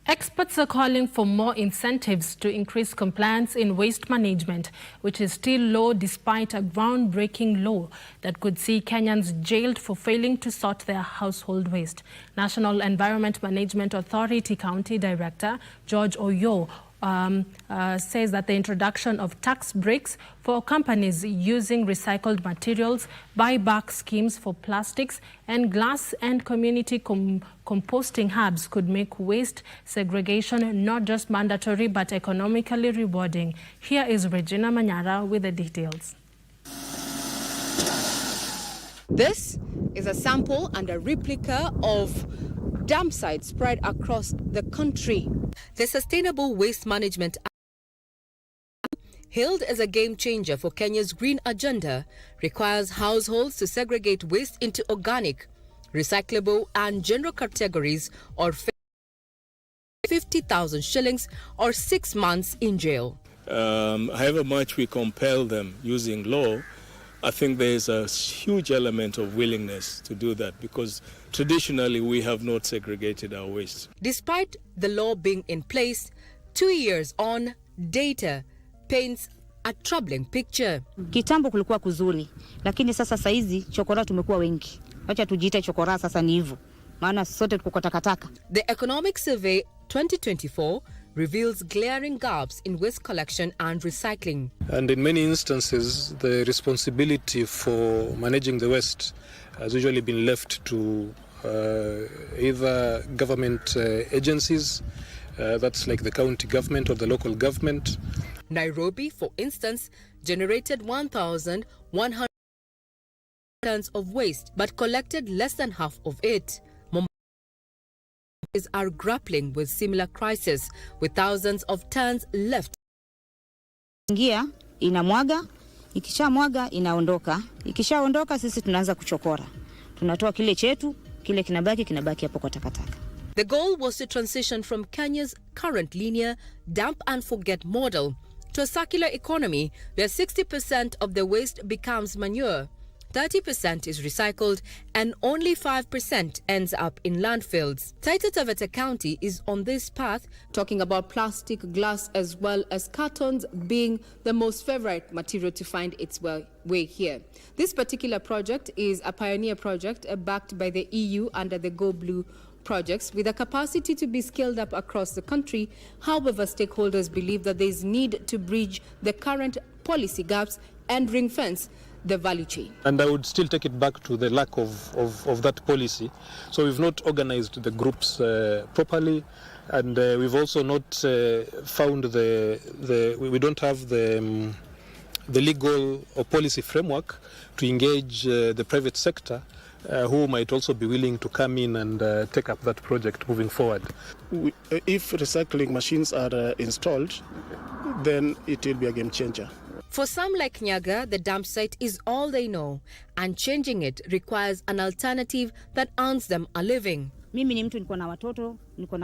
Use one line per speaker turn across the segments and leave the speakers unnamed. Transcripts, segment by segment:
Experts are calling for more incentives to increase compliance in waste management, which is still low despite a groundbreaking law that could see Kenyans jailed for failing to sort their household waste. National Environment Management Authority County Director George Oyoo says that the introduction of tax breaks for companies using recycled materials, buyback schemes for plastics and glass, and community composting hubs could make waste segregation not just mandatory but economically rewarding. Here is Regina Manyara with the details.
This is a sample and a replica of dump sites spread across the country. The Sustainable Waste Management Act, hailed as a game changer for Kenya's green agenda, requires households to segregate waste into organic, recyclable and general categories or 50,000 shillings or 6 months in jail.
However much we compel them using law, I think there is a huge element of willingness to do that because traditionally we have not segregated our waste.
Despite the law being in place, 2 years on, data paints a troubling picture.
Kitambo kulikuwa kuzuri, lakini sasa saizi chokora tumekuwa wengi. Wacha tujiite chokora sasa ni hivyo. Maana sote tuko takataka.
The Economic Survey 2024 reveals glaring gaps in waste collection and recycling.
And in many instances, the responsibility for managing the waste has usually been left to either government agencies, that's like the county government or the local government.
Nairobi, for instance, generated 1,100 tons of waste, but collected less than half of it. Are grappling with similar crisis, with thousands of tons left.
Ingia inamwaga, ikishamwaga inaondoka, ikishaondoka sisi tunaanza kuchokora. Tunatoa kile chetu, kile kinabaki hapo kwa takataka.
The goal was to transition from Kenya's current linear dump and forget model to a circular economy where 60% of the waste becomes manure, 30% is recycled, and only 5% ends up in landfills. Taita Taveta County is on this path, talking about plastic, glass, as well as cartons being the most favorite material to find its way here. This particular project is a pioneer project backed by the EU under the Go Blue projects with a capacity to be scaled up across the country. However, stakeholders believe that there is need to bridge the current policy gaps and ring fence the value chain.
And I would still take it back to the lack of that policy. So we've not organized the groups properly, and we've also not found we don't have the legal or policy framework to engage the private sector who might also be willing to come in and take up that project moving forward.
If recycling machines are installed, then it will be a game changer.
For some like Nyaga, the dump site is all they know, and changing it requires an alternative that earns them a living.
Mimi ni mtu niko na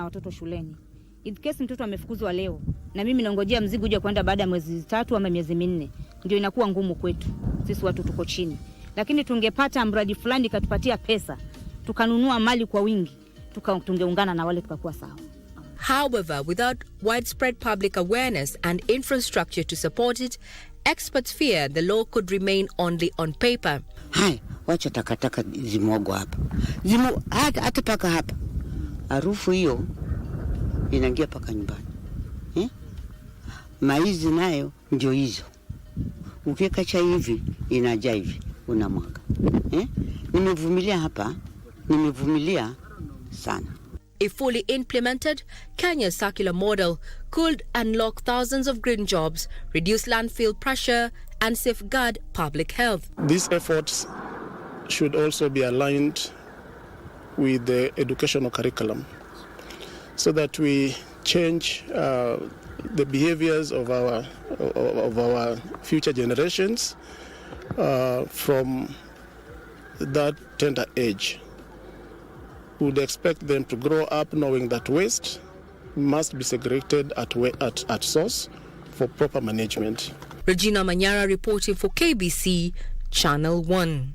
watoto shuleni. In case mtoto amefukuzwa leo na mimi naongojea mzigo uje kwenda baada ya mwezi 3 ama miezi 4, ndio inakuwa ngumu kwetu. Sisi watu tuko chini. Lakini tungepata mradi fulani katupatia pesa, tukanunua mali kwa wingi, tungeungana na wale tukakuwa sawa.
However, without widespread public awareness and infrastructure to support it, experts fear the law could remain only on paper.
Hai, wacha takataka zimwagwa hapa. Hata paka hapa. Harufu hiyo inaingia paka nyumbani. Maizi nayo ndio hizo. Ukiweka chai hivi inajaa hivi unamwaga. Nimevumilia hapa, nimevumilia sana.
If fully implemented, Kenya's circular model could unlock thousands of green jobs, reduce landfill pressure, and safeguard public health.
These efforts should also be aligned with the educational curriculum so that we change the behaviors of our future generations from that tender age. We would expect them to grow up knowing that waste must be segregated at source for proper management.
Regina Manyara reporting for KBC Channel 1.